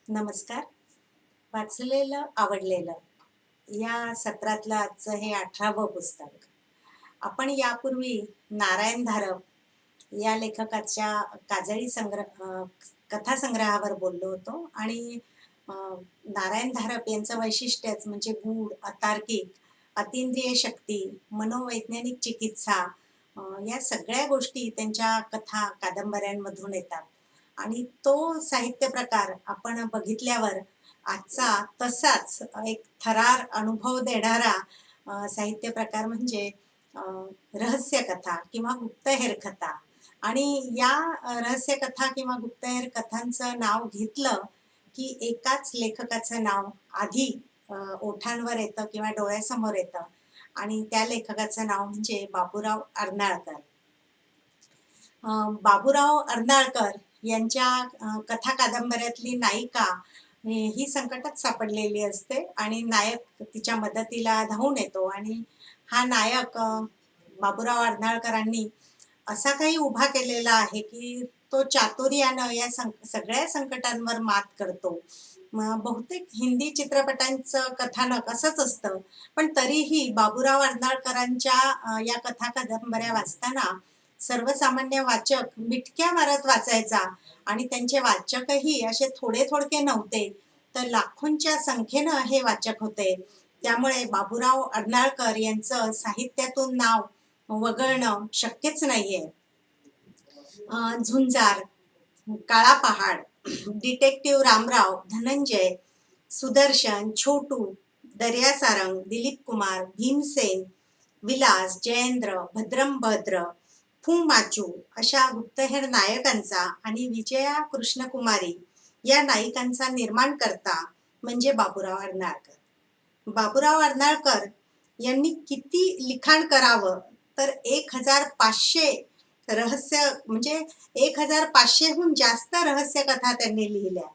नमस्कार. वाचलेलं आवडलेलं या सत्रातलं आजचं हे 18वं पुस्तक. आपण यापूर्वी नारायण धारप या लेखकाच्या काजळी कथासंग्रहावर बोललो होतो आणि नारायण धारप यांचं वैशिष्ट्यच म्हणजे गूढ, अतार्किक, अतींद्रिय शक्ती, मनोवैज्ञानिक चिकित्सा या सगळ्या गोष्टी त्यांच्या कथा, कादंबऱ्यांमधून येतात. आणि तो साहित्य प्रकार आपण बघितल्यावर आजचा तसाच एक थरार अनुभव देणारा साहित्य प्रकार म्हणजे अ, रहस्य कथा किंवा गुप्तहेर कथा. आणि या रहस्य कथा किंवा गुप्तहेर कथांचं नाव घेतलं की एकाच लेखकाचं नाव आधी ओठांवर येतं किंवा डोळ्यासमोर येतं. आणि त्या लेखकाचं नाव म्हणजे बाबूराव अर्नाळकर. बाबूराव अर्नाळकर यांच्या कथा कादंबऱ्यातली नायिका ही संकटात सापडलेली असते आणि नायक तिच्या मदतीला धावून येतो. आणि हा नायक बाबूराव अर्नाळकरांनी असा काही उभा केलेला आहे की तो चातुर्यानं या सगळ्या संकटांवर मात करतो. बहुतेक हिंदी चित्रपटांचं कथानक असंच असतं, पण तरीही बाबूराव अर्नाळकरांच्या या कथा कादंबऱ्या वाचताना सर्वसामान्य वाचक मिटक्या मारत वाचायचा. आणि त्यांचे वाचकही असे थोडे थोडके नव्हते, तर लाखोंच्या संख्येनं हे वाचक होते. त्यामुळे बाबूराव अर्नाळकर यांचं साहित्यातून नाव वगळणं शक्यच नाहीये. झुंजार, काळा पहाड, डिटेक्टिव्ह रामराव, धनंजय, सुदर्शन, छोटू, दर्या सारंग, दिलीप कुमार, भीमसेन, विलास, जयेंद्र, भद्रंभद्र, फू माचू अशा गुप्तहेर नायकांचा आणि विजया कृष्णकुमारी या नायिकांचा निर्माण करता म्हणजे बाबूराव अर्नाळकर. बाबूराव अर्नाळकर यांनी किती लिखाण करावं, तर 1500 रहस्य म्हणजे 1500हून जास्त रहस्य कथा त्यांनी लिहिल्या.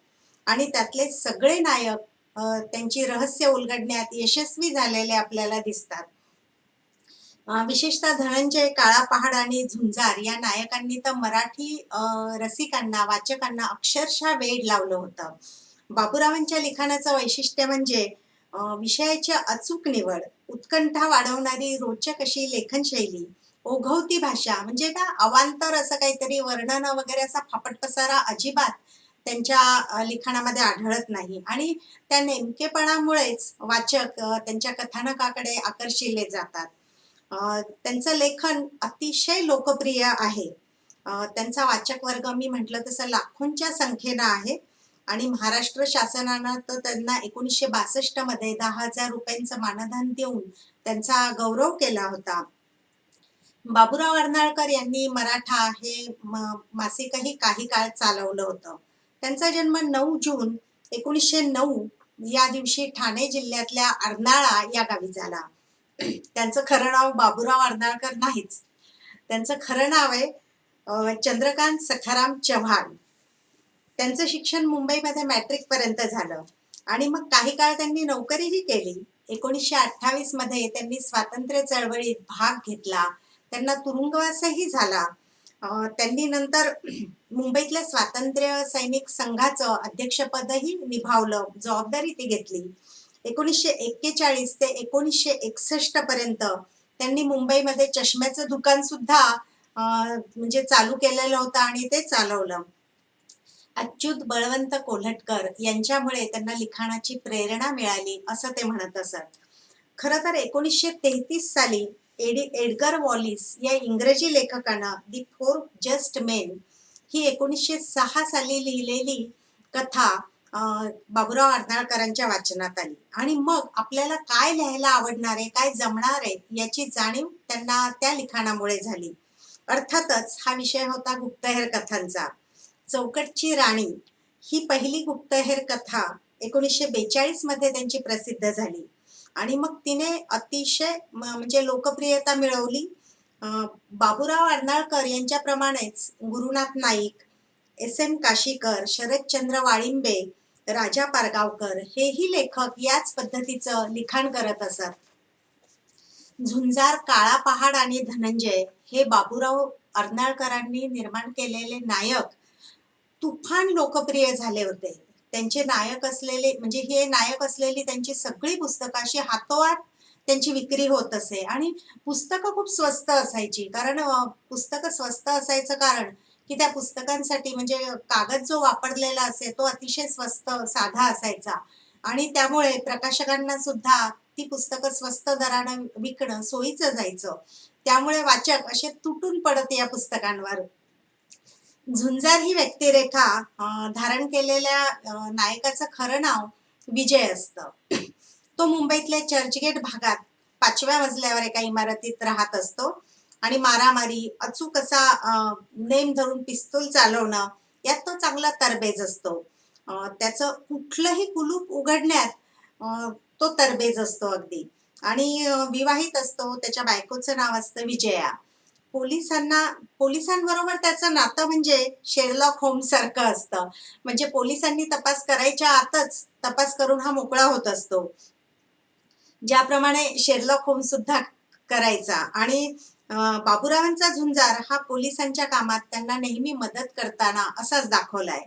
आणि त्यातले सगळे नायक त्यांची रहस्य उलगडण्यात यशस्वी झालेले आपल्याला दिसतात. विशेषतः धनंजय, काळा पहाड आणि झुंजार या नायकांनी तर मराठी रसिकांना, वाचकांना अक्षरशः वेड लावलं होतं. बाबूरावांच्या लिखाणाचं वैशिष्ट्य म्हणजे विषयाची अचूक निवड, उत्कंठा वाढवणारी रोचक अशी लेखनशैली, ओघवती भाषा, म्हणजे ना अवांतर असं काहीतरी वर्णन वगैरे असा फापट पसारा अजिबात त्यांच्या लिखाणामध्ये आढळत नाही. आणि त्या नेमकेपणामुळेच वाचक त्यांच्या कथानकाकडे आकर्षिले जातात. त्यांचं लेखन अतिशय लोकप्रिय आहे. त्यांचा वाचक वर्ग मी म्हटलं तसं लाखोंच्या संख्येनं आहे. आणि महाराष्ट्र शासनानं तर त्यांना 1962 मध्ये 10,000 रुपयांचं मानधन देऊन त्यांचा गौरव केला होता. बाबूराव अर्नाळकर यांनी मराठा हे मासिकही काही काळ चालवलं होतं. त्यांचा जन्म 9 जून 1909 या दिवशी ठाणे जिल्ह्यातल्या अर्नाळा या गावी झाला. त्यांचं खरं नाव बाबूराव अर्नाळकर नाहीच. त्यांचं खरं नाव आहे चंद्रकांत सखाराम चव्हाण. त्यांचं शिक्षण मुंबईमध्ये मॅट्रिक पर्यंत झालं आणि मग काही काळ त्यांनी नोकरीही केली. 1928 मध्ये त्यांनी स्वातंत्र्य चळवळीत भाग घेतला. त्यांना तुरुंगवासही झाला. त्यांनी नंतर मुंबईतल्या स्वातंत्र्य सैनिक संघाचं अध्यक्षपदही निभावलं, जबाबदारी ती घेतली. 1941 ते 1961 पर्यंत त्यांनी मुंबईमध्ये चष्म्याचं दुकान सुद्धा म्हणजे चालू केलेलं होतं आणि ते चालवलं. अच्युत बळवंत कोल्हटकर यांच्यामुळे त्यांना लिखाणाची प्रेरणा मिळाली असं ते म्हणत असत. खरं तर 1933 साली एडगर वॉलिस या इंग्रजी लेखकानं दी फोर जस्ट मेन ही 1906 साली लिहिलेली कथा बाबूराव अर्नाळकरांच्या वाचनात आली. आणि मग आपल्याला काय लिहायला आवडणार आहे, काय जमणार आहे याची जाणीव त्यांना त्या लिखाणामुळे झाली. अर्थातच हा विषय होता गुप्तहेर कथांचा. चौकटची राणी ही पहिली गुप्तहेर कथा 1942 मध्ये त्यांची प्रसिद्ध झाली आणि मग तिने अतिशय म्हणजे लोकप्रियता मिळवली. बाबूराव अर्नाळकर यांच्याप्रमाणेच गुरुनाथ नाईक, S.M. काशीकर, शरदचंद्र वाळिंबे, राजा पारगावकर हेही लेखक याच पद्धतीचं लिखाण करत असत. झुंजार, काळा पहाड आणि धनंजय हे बाबूराव अर्नाळकरांनी निर्माण केलेले नायक तुफान लोकप्रिय झाले होते. त्यांचे नायक असलेले म्हणजे हे नायक असलेली त्यांची सगळी पुस्तकं अशी हातोहात त्यांची विक्री होत असे आणि पुस्तकं खूप स्वस्त असायची. कारण पुस्तकं स्वस्त असायचं कारण की त्या पुस्तकांसाठी म्हणजे कागद जो वापरलेला असे तो अतिशय स्वस्त साधा असायचा आणि त्यामुळे प्रकाशकांना सुद्धा ती पुस्तकं स्वस्त दरानं विकणं सोयीचं जायचं. त्यामुळे वाचक असे तुटून पडत या पुस्तकांवर. झुंजार ही व्यक्तिरेखा धारण केलेल्या नायकाचं खरं नाव विजय असतं. तो मुंबईतल्या चर्चगेट भागात 5व्या मजल्यावर एका इमारतीत राहत असतो आणि मारामारी, अचूक असा नेम धरून पिस्तूल चालवणं यात तो चांगला तरबेज असतो. त्याचं कुठलंही कुलूप उघडण्यात तो तरबेज असतो अगदी आणि विवाहित असतो. त्याच्या बायकोचं नाव असतं विजया. पोलिसांना पोलिसांबरोबर त्याचं नातं म्हणजे शेरलॉक होम्स सारखं असतं. म्हणजे पोलिसांनी तपास करायच्या आतच तपास करून हा मोकळा होत असतो. ज्याप्रमाणे शेरलॉक होम्स सुद्धा करायचा आणि बाबूरावांचा झुंजार हा पोलिसांच्या कामात त्यांना नेहमी मदत करताना असाच दाखवलाय.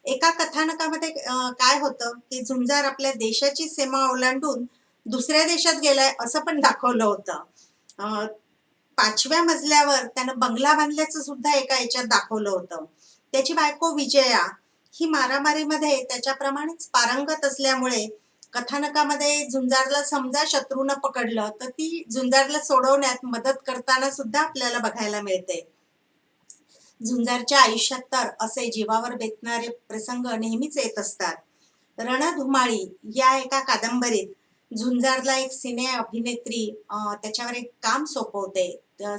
एका कथानकामध्ये काय होतं की झुंजार आपल्या देशाची सीमा ओलांडून दुसऱ्या देशात गेलाय असं पण दाखवलं होतं. 5व्या मजल्यावर त्यानं बंगला बांधल्याचं सुद्धा एका याच्यात दाखवलं होतं. त्याची बायको विजया ही मारामारीमध्ये त्याच्याप्रमाणेच पारंगत असल्यामुळे कथानकामध्ये झुंजारला समजा शत्रूनं पकडलं तर ती झुंजारला सोडवण्यात मदत करताना सुद्धा आपल्याला बघायला मिळते. झुंजारच्या आयुष्यात तर असे जीवावर बेतणारे प्रसंग नेहमीच येत असतात. रणधुमाळी या एका कादंबरीत झुंजारला एक सिने अभिनेत्री त्याच्यावर एक काम सोपवते.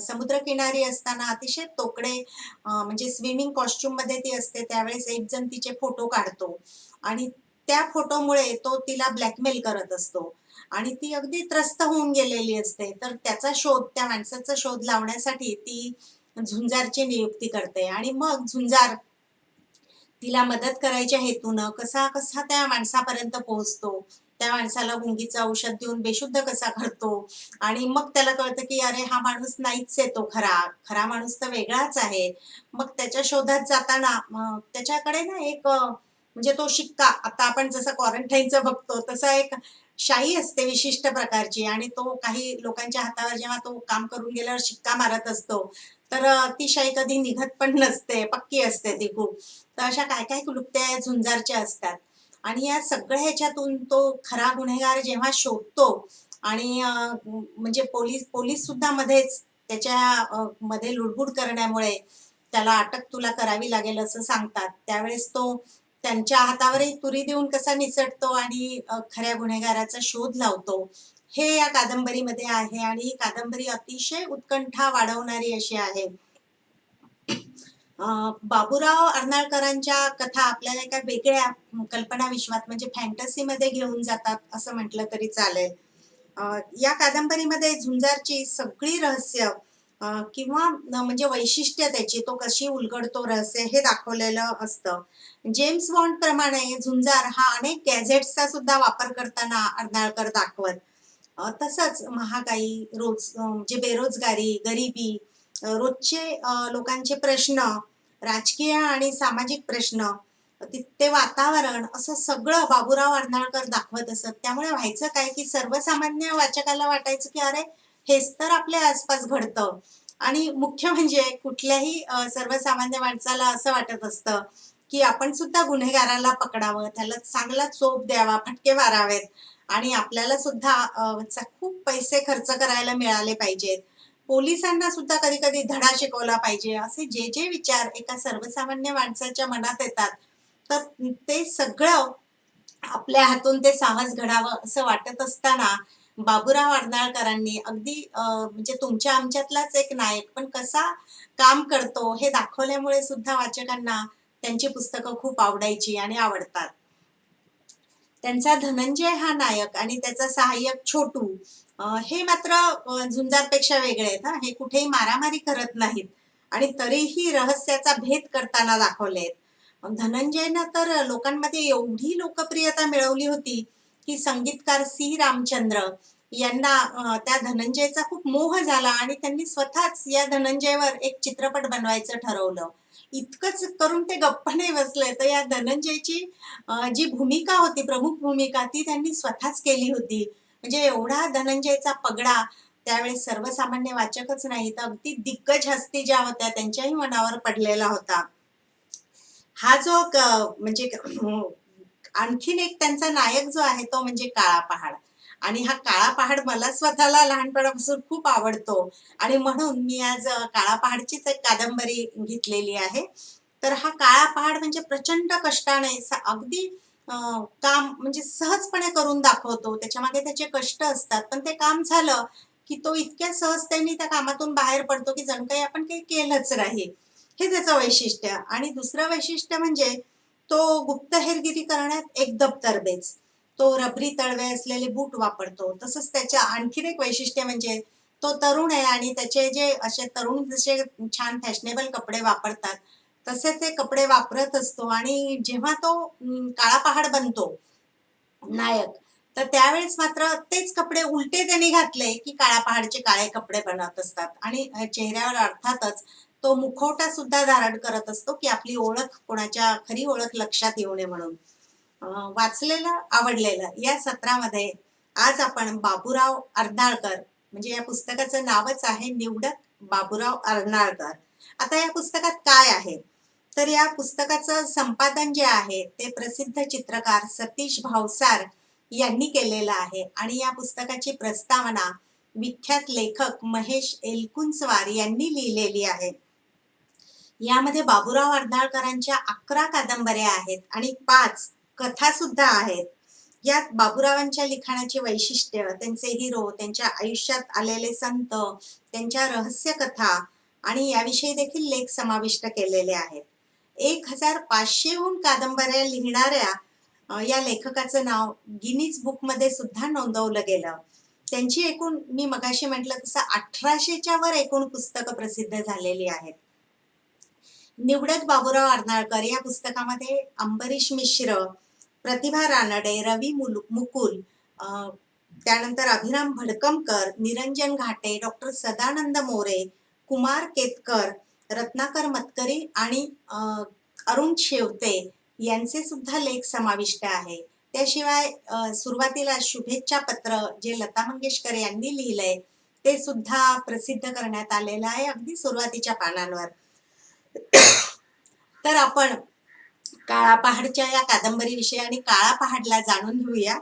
समुद्रकिनारी असताना अतिशय तोकडे म्हणजे स्विमिंग कॉस्ट्युम मध्ये ती असते त्यावेळेस एक जण तिचे फोटो काढतो आणि त्या फोटोमुळे तो तिला ब्लॅकमेल करत असतो आणि ती अगदी त्रस्त होऊन गेलेली असते. तर त्याचा शोध त्या माणसाचा शोध लावण्यासाठी ती झुंजारची नियुक्ती करते आणि मग झुंजार तिला मदत करायच्या हेतूनं कसा कसा त्या माणसापर्यंत पोहोचतो. त्या माणसाला गुंगीचं औषध देऊन बेशुद्ध कसा करतो आणि मग त्याला कळतं की अरे हा माणूस नाहीच आहे, तो खरा खरा माणूस तर वेगळाच आहे. मग त्याच्या शोधात जाताना त्याच्याकडे ना एक म्हणजे तो शिक्का आता आपण जसं क्वारंटाईनचं बघतो तसा एक शाई असते विशिष्ट प्रकारची आणि तो काही लोकांच्या हातावर जेव्हा तो काम करून गेल्यावर शिक्का मारत असतो तर ती शाई कधी निघत पण नसते, पक्की असते ती खूप. तर अशा काय काय क्लुप्त्या झुंजारच्या असतात आणि या सगळ्या ह्याच्यातून तो खरा गुन्हेगार जेव्हा शोधतो आणि म्हणजे पोलीस पोलीस सुद्धा मध्येच त्याच्या मध्ये लुडबुड करण्यामुळे त्याला अटक तुला करावी लागेल असं सांगतात. त्यावेळेस तो त्यांच्या हातावरही तुरी देऊन कसा निसटतो आणि खऱ्या गुन्हेगाराचा शोध लावतो हे या कादंबरीमध्ये आहे आणि ही कादंबरी अतिशय उत्कंठा वाढवणारी अशी आहे. बाबूराव अर्नाळकरांच्या कथा आपल्याला एका वेगळ्या कल्पना विश्वात म्हणजे फॅन्टसीमध्ये घेऊन जातात असं म्हटलं तरी चालेल. या कादंबरीमध्ये झुंजारची सगळी रहस्य किंवा म्हणजे वैशिष्ट्य त्याची तो कशी उलगडतो रहस्य हे दाखवलेलं असतं. जेम्स बॉन्ड प्रमाणे झुंजार हा अनेक गॅझेट्सचा सुद्धा वापर करताना अर्नाळकर दाखवत. तसंच महागाई म्हणजे बेरोजगारी, गरिबी, रोजचे लोकांचे प्रश्न, राजकीय आणि सामाजिक प्रश्न, ते वातावरण असं सगळं बाबूराव अर्नाळकर दाखवत असत. त्यामुळे व्हायचं काय की सर्वसामान्य वाचकाला वाटायचं की अरे हेच तर आपल्या आसपास घडतं आणि मुख्य म्हणजे कुठल्याही सर्वसामान्य माणसाला असं वाटत असतं की आपण सुद्धा गुन्हेगाराला पकडावं, त्याला चांगला चोप द्यावा, फटके मारावेत आणि आपल्याला सुद्धा खूप पैसे खर्च करायला मिळाले पाहिजेत. पोलिसांना सुद्धा कधी कधी धडा शिकवला पाहिजे असे जे जे विचार एका सर्वसामान्य माणसाच्या मनात येतात तर ते सगळं आपल्या हातून ते साहस घडावं असं वाटत असताना बाबूराव अर्नाळकरांनी अगदी म्हणजे तुमच्या आमच्यातलाच एक नायक पण कसा काम करतो हे दाखवल्यामुळे सुद्धा वाचकांना त्यांची पुस्तकं खूप आवडायची आणि आवडतात. त्यांचा धनंजय हा नायक आणि त्याचा सहाय्यक छोटू हे मात्र झुंजारपेक्षा वेगळे आहेत हा. हे कुठेही मारामारी करत नाहीत आणि तरीही रहस्याचा भेद करताना दाखवलेत. धनंजयनं तर लोकांमध्ये एवढी लोकप्रियता मिळवली होती की संगीतकार सी रामचंद्र यांना त्या धनंजयचा खूप मोह झाला आणि त्यांनी स्वतःच या धनंजयवर एक चित्रपट बनवायचं ठरवलं. इतकंच करून ते गप्प नाही बसले, तर या धनंजयची जी भूमिका होती, प्रमुख भूमिका ती त्यांनी स्वतःच केली होती. म्हणजे एवढा धनंजयचा पगडा त्यावेळेस सर्वसामान्य वाचकच नाही, तर अगदी दिग्गज हस्ती ज्या होत्या त्यांच्याही मनावर पडलेला होता. हा जो म्हणजे आणखीन एक त्यांचा नायक जो आहे तो म्हणजे काळा पहाड. आणि हा काळा पहाड मला स्वतःला लहानपणापासून खूप आवडतो आणि म्हणून मी आज काळा पहाडचीच एक कादंबरी घेतलेली आहे. तर हा काळा पहाड म्हणजे प्रचंड कष्टाने अगदी काम म्हणजे सहजपणे करून दाखवतो. त्याच्यामागे त्याचे कष्ट असतात, पण ते काम झालं की तो इतक्या सहजतेने त्या कामातून बाहेर पडतो की जण काही आपण काही केलंच नाही. हे त्याचं वैशिष्ट्य. आणि दुसरं वैशिष्ट्य म्हणजे तो गुप्तहेरगिरी करण्यात एकदम तरबेज. तो रबरी तळवे असलेले बूट वापरतो. तसंच त्याच्या आणखीन एक वैशिष्ट्य म्हणजे तो तरुण आहे आणि त्याचे जे असे तरुण जसे छान फॅशनेबल कपडे वापरतात, तसे ते कपडे वापरत असतो. आणि जेव्हा तो काळा पहाड बनतो नायक, तर त्यावेळेस मात्र तेच कपडे उलटे त्यांनी घातले की काळा पहाडचे काळे कपडे बनत असतात. आणि चेहऱ्यावर अर्थातच तो मुखवटा सुद्धा धारण करत असतो की आपली ओळख, कोणाच्या खरी ओळख लक्षात येऊ नये म्हणून. वाचलेलं आवडलेलं या सत्रामध्ये आज आपण बाबूराव अर्नाळकर, म्हणजे या पुस्तकाचं नावच आहे निवडक बाबूराव अर्नाळकर. आता या पुस्तकात काय आहे, तर या पुस्तकाचं संपादन जे आहे ते प्रसिद्ध चित्रकार सतीश भावसार यांनी केलेलं आहे. आणि या पुस्तकाची प्रस्तावना विख्यात लेखक महेश एलकुंचवार यांनी लिहिलेली आहे. यामध्ये बाबूराव अर्नाळकरांच्या 11 कादंबऱ्या आहेत आणि 5 कथा सुद्धा आहेत. यात बाबूरावांच्या लिखाणाचे वैशिष्ट्य, त्यांचे हिरो, त्यांच्या आयुष्यात आलेले संत, त्यांच्या रहस्य कथा आणि याविषयी देखील लेख समाविष्ट केलेले आहेत. 1500हून कादंबऱ्या लिहिणाऱ्या या लेखकाचं नाव गिनीज बुकमध्ये सुद्धा नोंदवलं गेलं. त्यांची एकूण, मी मगाशी म्हटलं तसं 1800च्या वर एकूण पुस्तकं प्रसिद्ध झालेली आहेत. निवडक बाबूराव अर्नाळकर या पुस्तकामध्ये अंबरीश मिश्र, प्रतिभा रानडे, रवी मुकुल, त्यानंतर अभिराम भडकमकर, निरंजन घाटे, डॉक्टर सदानंद मोरे, कुमार केतकर, रत्नाकर मतकरी आणि अरुण शेवते यांचे सुद्धा लेख समाविष्ट आहे. त्याशिवाय सुरुवातीला शुभेच्छा पत्र जे लता मंगेशकर यांनी लिहिलंय ते सुद्धा प्रसिद्ध करण्यात आलेलं आहे अगदी सुरुवातीच्या पानांवर. तर आपण काळा पहाडच्या या कादंबरीविषयी आणि काळा पहाडला जाणून घेऊया.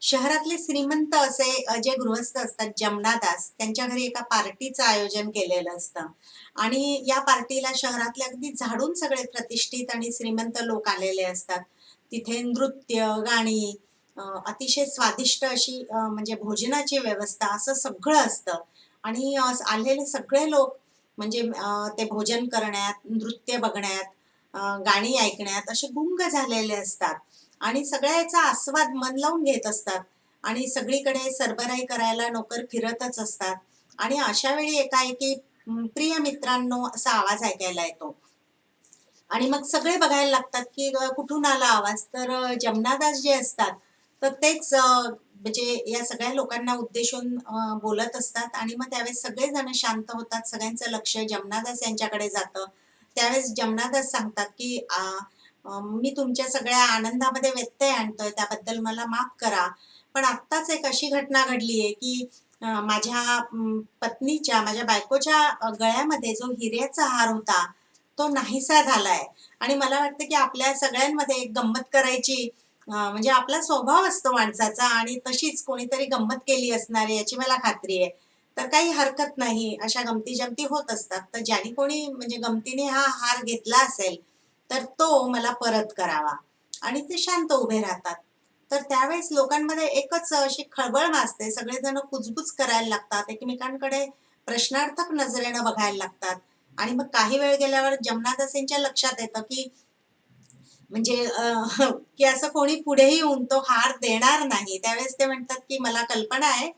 शहरातले श्रीमंत असे जे गृहस्थ असतात जमनादास, त्यांच्या घरी एका पार्टीचं आयोजन केलेलं असतं आणि या पार्टीला शहरातले अगदी झाडून सगळे प्रतिष्ठित आणि श्रीमंत लोक आलेले असतात. तिथे नृत्य, गाणी, अतिशय स्वादिष्ट अशी म्हणजे भोजनाची व्यवस्था असं सगळं असतं. आणि आलेले सगळे लोक म्हणजे ते भोजन करण्यात, नृत्य बघण्यात, गाणी ऐकण्यात असे गुंग झालेले असतात आणि सगळ्या याचा आस्वाद मन लावून घेत असतात. आणि सगळीकडे सरबराई करायला नोकर फिरतच असतात. आणि अशा वेळी एकाएकी प्रिय मित्रांनो असा आवाज ऐकायला येतो आणि मग सगळे बघायला लागतात की कुठून आला आवाज. तर जमनादास जे असतात तर तेच म्हणजे या सगळ्या लोकांना उद्देशून बोलत असतात. आणि मग त्यावेळेस सगळेजण शांत होतात, सगळ्यांचं लक्ष जमनादास यांच्याकडे जातं. त्यावेळेस जमनादास सांगतात की मी तुमच्या सगळ्या आनंदामध्ये व्यत्यय आणतोय, त्याबद्दल मला माफ करा. पण आत्ताच एक अशी घटना घडली आहे की माझ्या पत्नीच्या, माझ्या बायकोच्या गळ्यामध्ये जो हिऱ्याचा हार होता तो नाहीसा झालाय. आणि मला वाटतं की आपल्या सगळ्यांमध्ये एक गंमत करायची म्हणजे आपला स्वभाव असतो माणसाचा आणि तशीच कोणीतरी गंमत केली असणार आहे याची मला खात्री आहे. तर काही हरकत नाही, अशा गमती जमती होत असतात. तर ज्याने कोणी म्हणजे गमतीने हा हार घेतला असेल तर तो मला परत करावा. आणि ते शांत उभे राहतात. तर त्यावेळेस लोकांमध्ये एकच अशी खळबळ माजते, सगळेजण कुजबुज करायला लागतात, एकमेकांकडे प्रश्नार्थक नजरेनं बघायला लागतात. आणि मग काही वेळ गेल्यावर जमनादासांच्या लक्षात येतं की म्हणजे की असं कोणी पुढेही येऊन तो हार देणार नाही. त्यावेळेस ते म्हणतात की मला कल्पना आहे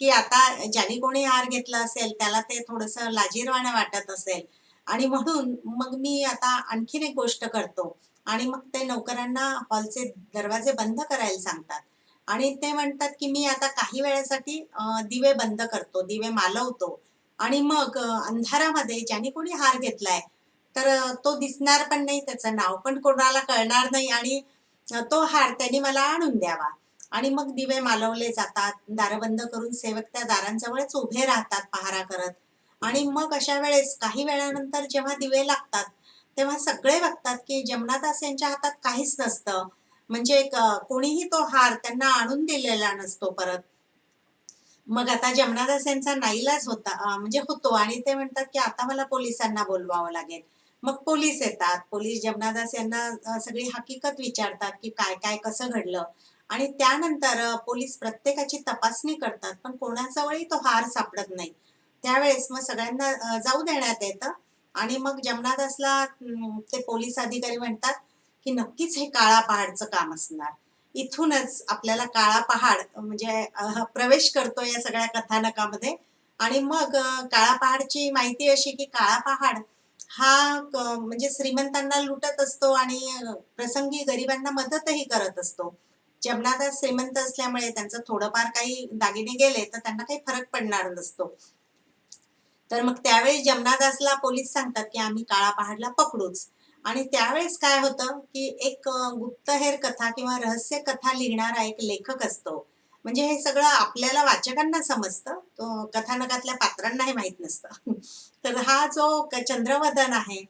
की आता ज्याने कोणी हार घेतला असेल त्याला ते थोडंसं लाजिरवाणं वाटत असेल आणि म्हणून मग मी आता आणखीन एक गोष्ट करतो. आणि मग ते नौकरांना हॉलचे दरवाजे बंद करायला सांगतात आणि ते म्हणतात की मी आता काही वेळासाठी दिवे बंद करतो, दिवे मालवतो आणि मग अंधारामध्ये ज्याने कोणी हार घेतलाय तर तो दिसणार पण नाही, त्याचं नाव पण कोणाला कळणार नाही आणि तो हार त्यांनी मला आणून द्यावा. आणि मग दिवे मालवले जातात, दारं बंद करून सेवक त्या दारांजवळच उभे राहतात पहारा करत. आणि मग अशा वेळेस काही वेळानंतर जेव्हा दिवे लागतात, तेव्हा सगळे बघतात की जमनादास यांच्या हातात काहीच नसतं. म्हणजे कोणीही तो हार त्यांना आणून दिलेला नसतो परत. मग आता जमनादास यांचा नाईलाज होता, म्हणजे होतो आणि ते म्हणतात की आता मला पोलिसांना बोलवावं लागेल. मग पोलीस येतात. पोलीस जमनादास यांना सगळी हकीकत विचारतात की काय काय कसं घडलं. आणि त्यानंतर पोलीस प्रत्येकाची तपासणी करतात, पण कोणाजवळही तो हार सापडत नाही. त्यावेळेस मग सगळ्यांना जाऊ देण्यात येतं. आणि मग जमनादासला ते पोलीस अधिकारी म्हणतात की नक्कीच हे काळा पहाडचं काम असणार. इथूनच आपल्याला काळा पहाड म्हणजे प्रवेश करतो या सगळ्या कथानकामध्ये. आणि मग काळा पहाडची माहिती अशी की काळा पहाड हा म्हणजे श्रीमंतांना लुटत असतो आणि प्रसंगी गरिबांना मदतही करत असतो. जमनादास श्रीमंत असल्यामुळे त्यांचं थोडंफार काही दागिने गेले तर त्यांना काही फरक पडणार नसतो. तर मग त्यावेळी जमनादासला पोलीस सांगतात की आम्ही काळा पहाडला पकडूच. आणि त्यावेळेस काय होतं की एक गुप्तहेर कथा किंवा रहस्य कथा लिहिणारा एक लेखक असतो. म्हणजे हे सगळं आपल्याला वाचकांना समजतं, तो कथानकातल्या पात्रांना हे माहित नसतं. तर हा जो चंद्रवदन आहे,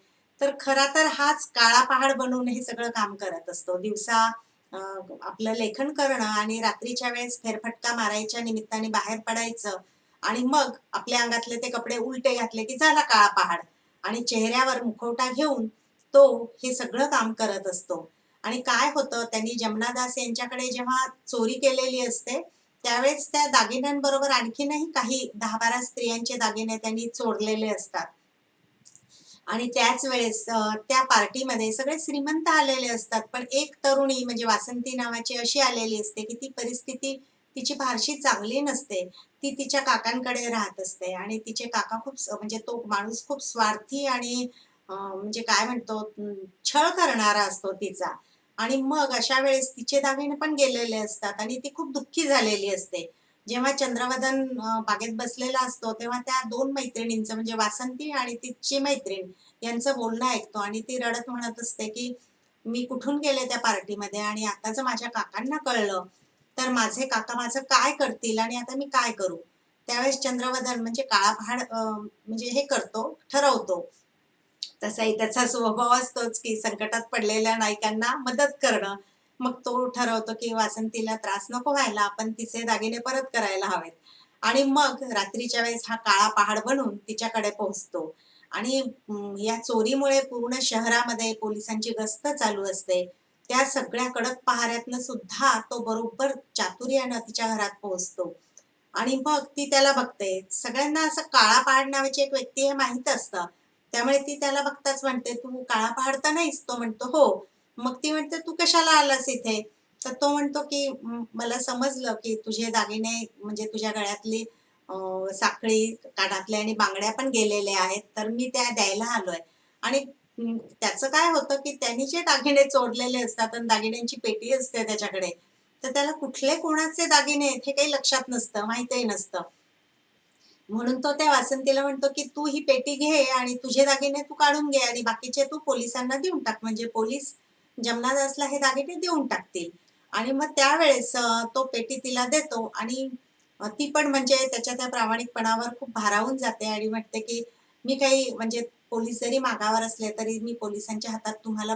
तर खरा तर हाच काळा पहाड बनवून हे सगळं काम करत असतो. दिवसा आपलं लेखन करणं आणि रात्रीच्या वेळेस फेरफटका मारायच्या निमित्ताने बाहेर पडायचं. आणि मग आपल्या अंगातले ते कपडे उलटे घातले की झाला काळा पहाड. आणि चेहऱ्यावर मुखवटा घेऊन तो हे सगळं काम करत असतो. आणि काय होतं, त्यांनी जमनादास यांच्याकडे जेव्हा चोरी केलेली असते, त्यावेळेस त्या दागिन्यांबरोबर आणखीनही काही 10-12 स्त्रियांचे दागिने त्यांनी चोरलेले असतात. आणि त्याच वेळेस त्या पार्टीमध्ये सगळे श्रीमंत आलेले असतात, पण एक तरुणी म्हणजे वासंती नावाची अशी आलेली असते की ती परिस्थिती तिची फारशी चांगली नसते. ती तिच्या काकांकडे राहत असते आणि तिचे काका खूप म्हणजे तो माणूस खूप स्वार्थी आणि म्हणजे काय म्हणतो, छळ करणारा असतो तिचा. आणि मग अशा वेळेस तिचे दागिने पण गेलेले असतात आणि ती खूप दुःखी झालेली असते. जेव्हा चंद्रवदन बागेत बसलेला असतो, तेव्हा त्या 2 मैत्रिणींचं म्हणजे वासंती आणि तिची मैत्रीण यांचं बोलणं ऐकतो आणि ती रडत म्हणत असते की मी कुठून गेले त्या पार्टीमध्ये आणि आता जर माझ्या काकांना कळलं तर माझे काका माझं काय करतील आणि आता मी काय करू. त्यावेळेस चंद्रवदन म्हणजे काळा पहाड म्हणजे हे करतो, ठरवतो. तसाही त्याचा स्वभाव असतोच की संकटात पडलेल्या नायकांना मदत करणं. मग तो ठरवतो की वासंतीला त्रास नको व्हायला, आपण तिचे दागिने परत करायला हवेत. आणि मग रात्रीच्या वेळेस हा काळा पहाड बनून तिच्याकडे पोहोचतो. आणि या चोरीमुळे पूर्ण शहरामध्ये पोलिसांची गस्त चालू असते. त्या सगळ्या कडक पहाऱ्यातनं सुद्धा तो बरोबर चातुर्यानं तिच्या घरात पोहोचतो. आणि मग ती त्याला बघते. सगळ्यांना असं काळा पहाड नावाची एक व्यक्ती हे माहीत असतं. त्यामुळे ती त्याला बघताच म्हणते, "तू काळा पहाड तर नाहीस?" तो म्हणतो, "हो." मग ती म्हणते, "तू कशाला आलास इथे?" तर तो म्हणतो, की मला समजलं की तुझे दागिने म्हणजे तुझ्या गळ्यातली साखळी, कानातल्या आणि बांगड्या पण गेलेल्या आहेत, तर मी त्या द्यायला आलोय." आणि त्याचं काय होतं, की त्यांनी जे दागिने चोरलेले असतात आणि दागिन्यांची पेटी असते त्याच्याकडे, तर त्याला कुठले कोणाचे दागिने आहेत हे काही लक्षात नसतं, माहीतही नसतं. म्हणून तो त्या वासंतीला म्हणतो, की "तू ही पेटी घे आणि तुझे दागिने तू काढून घे आणि बाकीचे तू पोलिसांना देऊन टाक. म्हणजे पोलीस जमनादासला हे दागिने देऊन टाकतील." आणि मग त्यावेळेस तो पेटी तिला देतो आणि ती पण म्हणजे त्याच्या त्या प्रामाणिकपणावर खूप भारावून जाते आणि म्हणते, की "मी काही म्हणजे पोलीस जरी मागावर असले तरी मी पोलिसांच्या हातात तुम्हाला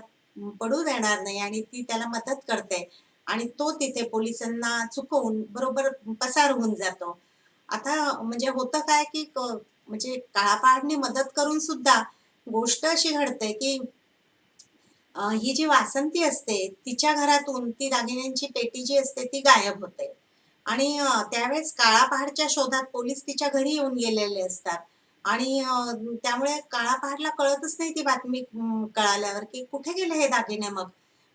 पडू देणार नाही." आणि ती त्याला मदत करते आणि तो तिथे पोलिसांना चुकवून बरोबर पसार होऊन जातो. आता म्हणजे होतं काय, की म्हणजे काळापहाडने मदत करून सुद्धा गोष्ट अशी घडते, की ही जी वासंती असते, तिच्या घरातून ती दागिन्यांची पेटी जी असते ती गायब होते. आणि त्यावेळेस काळा पहाडच्या शोधात पोलीस तिच्या घरी येऊन गेलेले असतात. आणि त्यामुळे काळा पहाडला कळतच नाही ती बातमी कळाल्यावर, की कुठे गेले हे दागिने मग?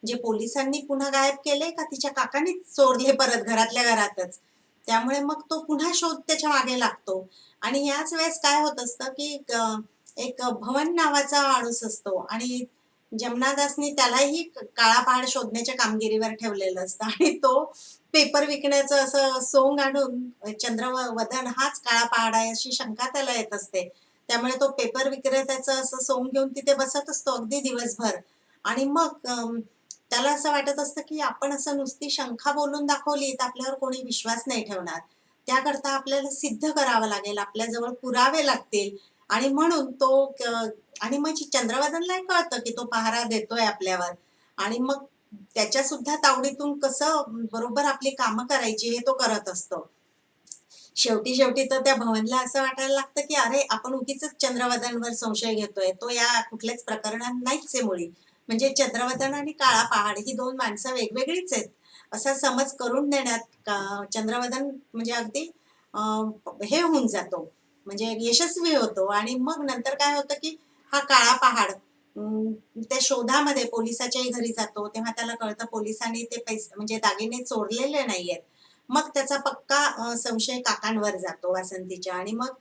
जे पोलिसांनी पुन्हा गायब केले का तिच्या काकांनीच चोरले परत घरातल्या घरातच? त्यामुळे मग तो पुन्हा शोध त्याच्या मागे लागतो. आणि याच वेळेस काय होत असतं, की एक भवन नावाचा माणूस असतो आणि जमनादासनी त्यालाही काळा पहाड शोधण्याच्या कामगिरीवर ठेवलेलं असतं आणि तो पेपर विकण्याचं असं सोंग आणून चंद्रवदन हाच काळा पहाड आहे अशी शंका त्याला येत असते. त्यामुळे तो पेपर विक्रेत्याचं असं सोंग घेऊन तिथे बसत असतो अगदी दिवसभर. आणि मग त्याला असं वाटत असतं की आपण असं नुसती शंका बोलून दाखवली तर आपल्यावर कोणी विश्वास नाही ठेवणार. त्याकरता आपल्याला सिद्ध करावं लागेल, आपल्याजवळ पुरावे लागतील. आणि म्हणून तो आणि मग चंद्रवदनलाही कळतं की तो पहारा देतोय आपल्यावर. आणि मग त्याच्या सुद्धा तावडीतून कसं बरोबर आपली कामं करायची हे तो करत असतो. शेवटी शेवटी तर त्या भवनला असं वाटायला लागतं की अरे आपण उगीच चंद्रवदनवर संशय घेतोय, तो या कुठल्याच प्रकरणात नाहीच आहे मुळी. म्हणजे चंद्रवदन आणि काळा पहाड ही दोन माणसं वेगवेगळीच आहेत असा समज करून देण्यात चंद्रवदन म्हणजे अगदी हे होऊन जातो, म्हणजे यशस्वी होतो. आणि मग नंतर काय होतं की हा काळा पहाड त्या शोधामध्ये पोलिसाच्याही घरी जातो, तेव्हा त्याला कळतं पोलिसांनी ते पैसे म्हणजे दागिने चोरलेले नाहीयेत. मग त्याचा पक्का संशय काकांवर जातो वासंतीच्या. आणि मग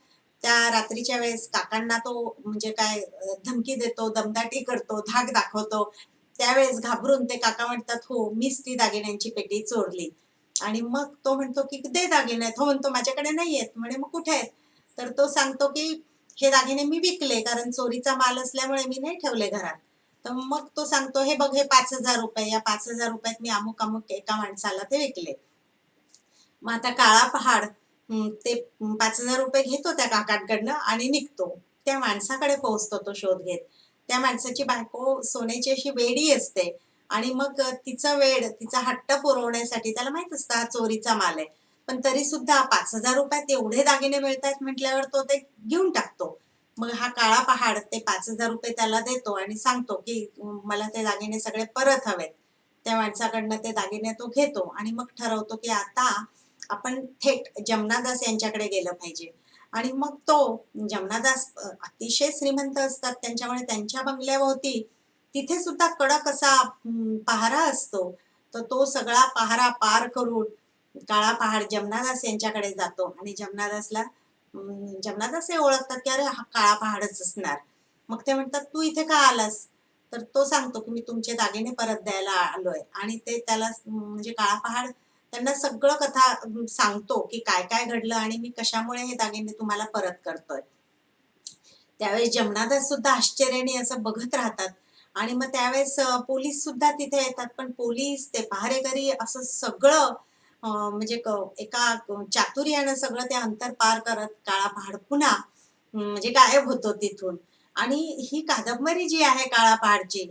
त्या रात्रीच्या वेळेस काकांना तो म्हणजे काय धमकी देतो, दमदाटी करतो, धाक दाखवतो. त्यावेळेस घाबरून ते काका म्हणतात, "हो, मीच ती दागिन्यांची पेटी चोरली." आणि मग तो म्हणतो, की "दे दागिने." तो म्हणतो, "माझ्याकडे नाहीयेत." म्हणे, "मग कुठे आहेत?" तर तो सांगतो, की "हे दागिने मी विकले, कारण चोरीचा माल असल्यामुळे मी नाही ठेवले घरात." तर मग तो सांगतो, "हे बघ, हे ₹5,000 या ₹5,000 मी अमुक-अमुक एका माणसाला ते विकले." मग आता काळा पहाड ते ₹5,000 घेतो त्या काकांकडनं आणि निघतो. त्या माणसाकडे पोहोचतो तो शोध घेत. त्या माणसाची बायको सोन्याची अशी वेडी असते. आणि मग तिचं वेड, तिचा हट्ट पुरवण्यासाठी त्याला माहित असतं हा चोरीचा माल आहे. पण तरी सुद्धा ₹5,000 एवढे दागिने मिळतायत म्हटल्यावर तो ते घेऊन टाकतो. मग हा काळा पहाड ते ₹5,000 त्याला देतो आणि सांगतो, की मला ते दागिने सगळे परत हवेत. त्या माणसाकडनं ते दागिने तो घेतो आणि मग ठरवतो, की आता आपण थेट जमनादास यांच्याकडे गेलं पाहिजे. आणि मग तो जमनादास अतिशय श्रीमंत असतात, त्यांच्यामुळे त्यांच्या बंगल्याभोवती तिथे सुद्धा कडक असा पहारा असतो. तर तो सगळा पहारा पार करून काळा पहाड जमनादास यांच्याकडे जातो आणि जमनादासला जमनादास हे ओळखतात, की अरे हा काळा पहाडच असणार. मग ते म्हणतात, "तू इथे का आलास?" तर तो सांगतो, की "मी तुमचे दागिने परत द्यायला आलोय." आणि ते त्याला म्हणजे काळा पहाड त्यांना सगळं कथा सांगतो, की काय-काय घडलं आणि मी कशामुळे हे दागिने तुम्हाला परत करतोय. त्यावेळेस जमनादास सुद्धा आश्चर्याने असं बघत राहतात. आणि मग त्यावेळेस पोलीस सुद्धा तिथे येतात. पण पोलीस, ते पहारेकरी असं सगळं म्हणजे एका चातुर्यानं सगळं ते अंतर पार करत काळा पहाड पुन्हा म्हणजे गायब होतो तिथून. आणि ही कादंबरी जी आहे काळा पहाडची,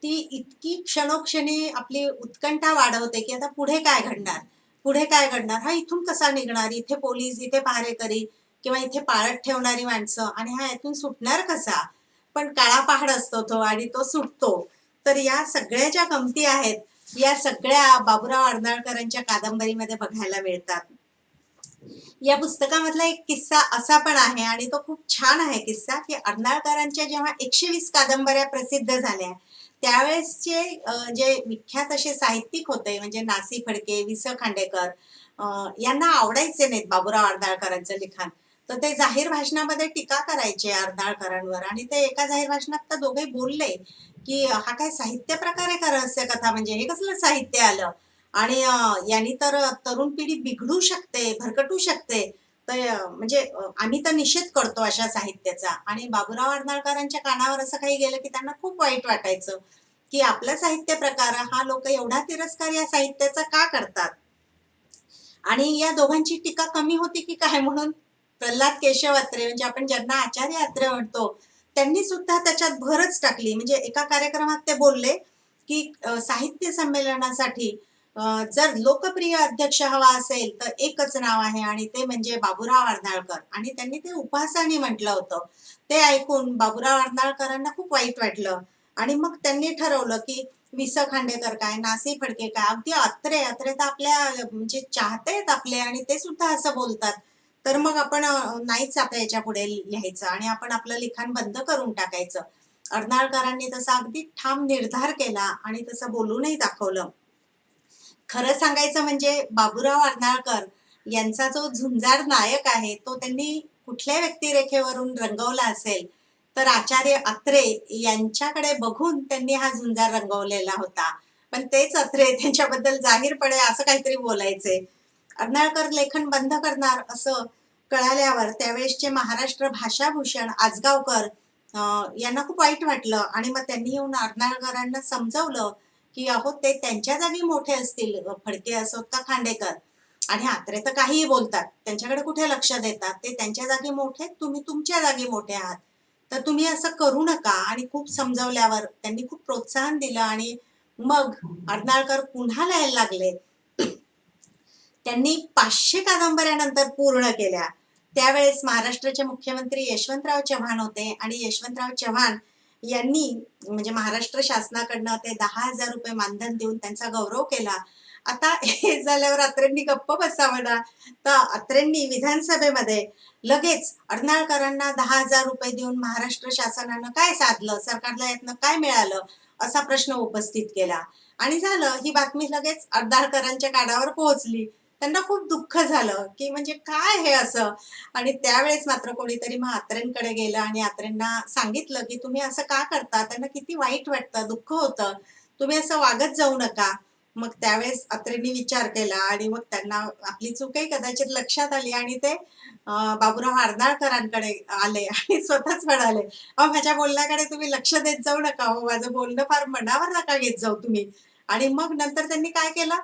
ती इतकी क्षणोक्षणी आपली उत्कंठा वाढवते, की आता पुढे काय घडणार? पुढे काय घडणार? हा इथून कसा निघणार? इथे पोलीस, इथे पहारेकरी किंवा इथे पाळत ठेवणारी माणसं, आणि हा यातून सुटणार कसा? पण काळा पहाड असतो तो आणि तो सुटतो. तर या सगळ्या ज्या गमती आहेत, या सगळ्या बाबूराव अर्नाळकरांच्या कादंबरीमध्ये बघायला मिळतात. या पुस्तकामधला एक किस्सा असा पण आहे आणि तो खूप छान आहे किस्सा, की अर्नाळकरांच्या जेव्हा 120 कादंबऱ्या प्रसिद्ध झाल्या, त्यावेळेसचे जे विख्यात असे साहित्यिक होते म्हणजे नासी फडके, वि. स. खांडेकर, यांना आवडायचे नाहीत बाबूराव अर्नाळकरांचं लिखाण. तर ते जाहीर भाषणामध्ये टीका करायचे अर्नाळकरांवर. आणि ते एका जाहीर भाषणात तर दोघे बोलले, की "हा काय साहित्य प्रकार आहे का रहस्य कथा? म्हणजे हे कसलं साहित्य आलं? आणि यांनी तर तरुण पिढी बिघडू शकते, भरकटू शकते. तर म्हणजे आम्ही तर निषेध करतो अशा साहित्याचा." आणि बाबूराव अर्नाळकरांच्या कानावर असं काही गेलं, की त्यांना खूप वाईट वाटायचं, की आपला साहित्य प्रकार हा लोक एवढा तिरस्कार या साहित्याचा का करतात? आणि या दोघांची टीका कमी होती की काय म्हणून प्रल्हाद केशव अत्रे, म्हणजे आपण ज्यांना आचार्य अत्रे म्हणतो, त्यांनी सुद्धा त्याच्यात भरच टाकली. म्हणजे एका कार्यक्रमात ते बोलले, की साहित्य संमेलनासाठी जर लोकप्रिय अध्यक्ष हवा असेल तर एकच नाव आहे आणि ते म्हणजे बाबूराव अर्नाळकर. आणि त्यांनी ते उपहासाने म्हटलं होतं. ते ऐकून बाबूराव अर्नाळकरांना खूप वाईट वाटलं. आणि मग त्यांनी ठरवलं, की वि. स. खांडेकर काय, नासी फडके काय, अगदी अत्रे अत्रे तर आपल्या म्हणजे चाहते आहेत आपले आणि ते सुद्धा असं बोलतात. तर मग आपण नाहीच आता याच्या पुढे लिहायचं आणि आपण आपलं लिखाण बंद करून टाकायचं. अर्नाळकरांनी तसा अगदी ठाम निर्धार केला आणि तसं बोलूनही दाखवलं. खरं सांगायचं म्हणजे बाबूराव अर्नाळकर यांचा जो झुंजार नायक आहे, तो त्यांनी कुठल्या व्यक्तिरेखेवरून रंगवला असेल, तर आचार्य अत्रे यांच्याकडे बघून त्यांनी हा झुंजार रंगवलेला होता. पण तेच अत्रे त्यांच्याबद्दल जाहीरपणे असं काहीतरी बोलायचे. अर्नाळकर लेखन बंद करणार असं कळाल्यावर त्यावेळेसचे महाराष्ट्र भाषाभूषण आजगावकर यांना खूप वाईट वाटलं आणि मग त्यांनी येऊन अर्नाळकरांना समजावलं की अहो ते त्यांच्या जागी मोठे असतील, फडके असोत का खांडेकर, आणि आत्रे तर काहीही बोलतात, त्यांच्याकडे कुठे लक्ष देतात, ते त्यांच्या जागी मोठे, तुम्ही तुमच्या जागी मोठे आहात, तर तुम्ही असं करू नका. आणि खूप समजावल्यावर त्यांनी खूप प्रोत्साहन दिलं आणि मग अर्नाळकर पुन्हा लिहायला लागले. त्यांनी 500 कादंबऱ्यानंतर पूर्ण केल्या. त्यावेळेस महाराष्ट्राचे मुख्यमंत्री यशवंतराव चव्हाण होते आणि यशवंतराव चव्हाण यांनी म्हणजे महाराष्ट्र शासनाकडनं ते 10,000 रुपये मानधन देऊन त्यांचा गौरव केला. आता हे झाल्यावर अत्रेंनी गप्प बसावं ना, तर अत्रेंनी विधानसभेमध्ये लगेच अर्नाळकरांना 10,000 रुपये देऊन महाराष्ट्र शासनानं काय साधलं, सरकारला यातनं काय मिळालं, असा प्रश्न उपस्थित केला. आणि झालं, ही बातमी लगेच अर्नाळकरांच्या कानावर पोहोचली. त्यांना खूप दुःख झालं की म्हणजे काय हे असं. आणि त्यावेळेस मात्र कोणीतरी मग अत्रेंकडे गेलं आणि अत्रेंना सांगितलं की तुम्ही असं का करता, त्यांना किती वाईट वाटतं, दुःख होतं, तुम्ही असं वागत जाऊ नका. मग त्यावेळेस अत्रेंनी विचार केला आणि मग त्यांना आपली चूकही कदाचित लक्षात आली आणि ते बाबूराव अर्नाळकरांकडे आले आणि स्वतःच म्हणाले, अहो माझ्या बोलण्याकडे तुम्ही लक्ष देत जाऊ नका, हो माझं बोलणं फार मनावर नका घेत जाऊ तुम्ही. आणि मग नंतर त्यांनी काय केलं,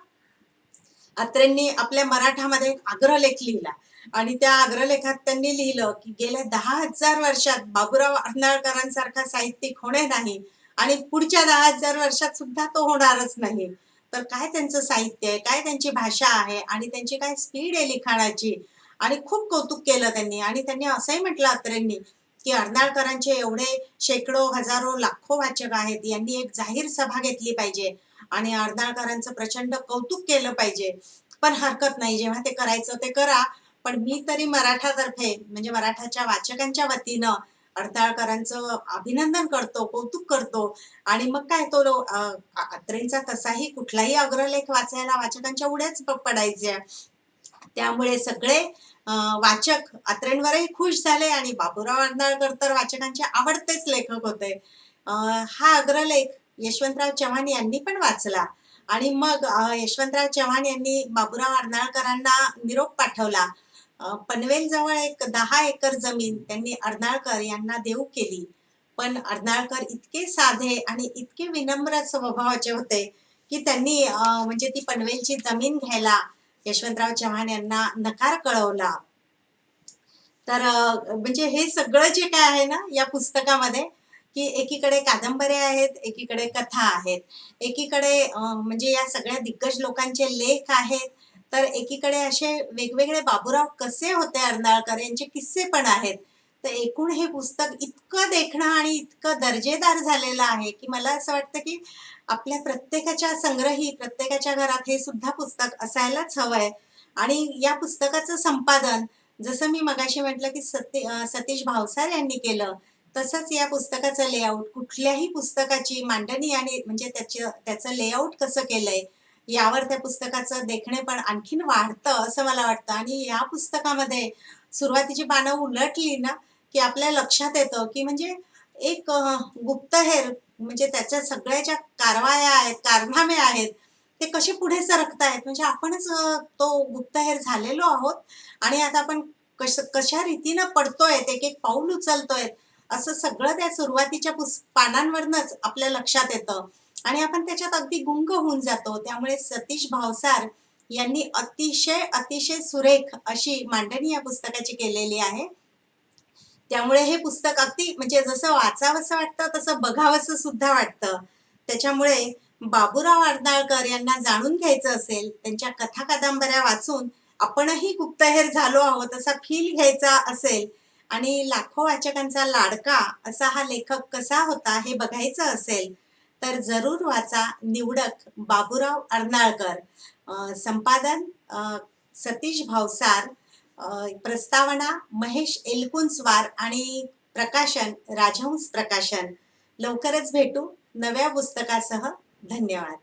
अत्रेंनी आपल्या मराठामध्ये एक अग्रलेख लिहिला आणि त्या अग्रलेखात त्यांनी लिहिलं की गेल्या 10,000 वर्षात बाबूराव अर्नाळकरांसारखा साहित्यिक होणे नाही आणि पुढच्या 10,000 वर्षात सुद्धा तो होणारच नाही. तर काय त्यांचं साहित्य आहे, काय त्यांची भाषा आहे आणि त्यांची काय स्पीड आहे लिखाणाची. आणि खूप कौतुक केलं त्यांनी. आणि त्यांनी असंही म्हटलं अत्रेंनी की अर्नाळकरांचे एवढे शेकडो हजारो लाखो वाचक आहेत, यांनी एक जाहीर सभा घेतली पाहिजे आणि अर्नाळकरांचं प्रचंड कौतुक केलं पाहिजे. पण हरकत नाही, जेव्हा ते करायचं ते करा, पण मी तरी मराठातर्फे म्हणजे मराठाच्या वाचकांच्या वतीनं अर्नाळकरांचं अभिनंदन करतो, कौतुक करतो. आणि मग काय तो अत्रेंचा तसाही कुठलाही अग्रलेख वाचायला वाचकांच्या उड्याच पडायच्या. त्यामुळे सगळे वाचक अत्रेंवरही खुश झाले आणि बाबूराव अर्नाळकर तर वाचकांचे आवडतेच लेखक होते. हा अग्रलेख यशवंतराव चव्हाण यांनी पण वाचला आणि मग यशवंतराव चव्हाण यांनी बाबूराव अर्नाळकरांना निरोप पाठवला. पनवेल जवळ एक 10 एकर जमीन त्यांनी अर्नाळकर यांना देऊ केली. पण अर्नाळकर इतके साधे आणि इतके विनम्र स्वभावाचे होते की त्यांनी म्हणजे ती पनवेलची जमीन घ्यायला यशवंतराव चव्हाण यांना नकार कळवला. तर म्हणजे हे सगळं जे काय आहे ना या पुस्तकामध्ये, की एकीकडे कादंबऱ्या आहेत, एकीकडे कथा आहेत, एकीकडे म्हणजे या सगळ्या दिग्गज लोकांचे लेख आहेत, तर एकीकडे असे वेगवेगळे बाबूराव कसे होते अर्नाळकर यांचे किस्से पण आहेत. तर एकूण हे पुस्तक इतकं देखणं आणि इतकं दर्जेदार झालेलं आहे की मला असं वाटतं की आपल्या प्रत्येकाच्या संग्रही प्रत्येकाच्या घरात हे सुद्धा पुस्तक असायलाच हवंय. आणि या पुस्तकाचं संपादन जसं मी मगाशी म्हटलं की सतीश भावसार यांनी केलं, तसंच या पुस्तकाचं लेआउट, कुठल्याही पुस्तकाची मांडणी आणि म्हणजे त्याचं लेआउट कसं केलंय यावर त्या पुस्तकाचं देखणे पण आणखीन वाढतं असं मला वाटतं. आणि या पुस्तकामध्ये सुरुवातीची पानं उलटली ना की आपल्या लक्षात येतं की म्हणजे एक गुप्तहेर म्हणजे त्याच्या सगळ्या ज्या कारवाया आहेत, कारनामे आहेत, ते कसे पुढे सरकतायत, म्हणजे आपणच तो गुप्तहेर झालेलो आहोत आणि आता आपण कशा रीतीनं पडतोय, एक एक पाऊल उचलतोय, असं सगळं त्या सुरुवातीच्या पानांवरनच आपल्या लक्षात येतं आणि आपण त्याच्यात अगदी गुंग होऊन जातो. त्यामुळे सतीश भावसार यांनी अतिशय अतिशय सुरेख अशी मांडणी या पुस्तकाची केलेली आहे. त्यामुळे हे पुस्तक अगदी म्हणजे जसं वाचावंसं वाटतं तसं बघावंसं सुद्धा वाटतं. त्याच्यामुळे बाबूराव अर्नाळकर यांना जाणून घ्यायचं असेल, त्यांच्या कथा कादंबऱ्या वाचून आपणही गुप्तहेर झालो आहोत असा फील घ्यायचा असेल आणि लाखो वाचकांचा लाडका असा हा लेखक कसा होता हे बघायचं असेल, तर जरूर वाचा निवडक बाबूराव अर्नाळकर. संपादन सतीश भावसार, प्रस्तावना महेश एलकुंचवार आणि प्रकाशन राजहंस प्रकाशन. लवकरच भेटू नव्या पुस्तकासह. धन्यवाद.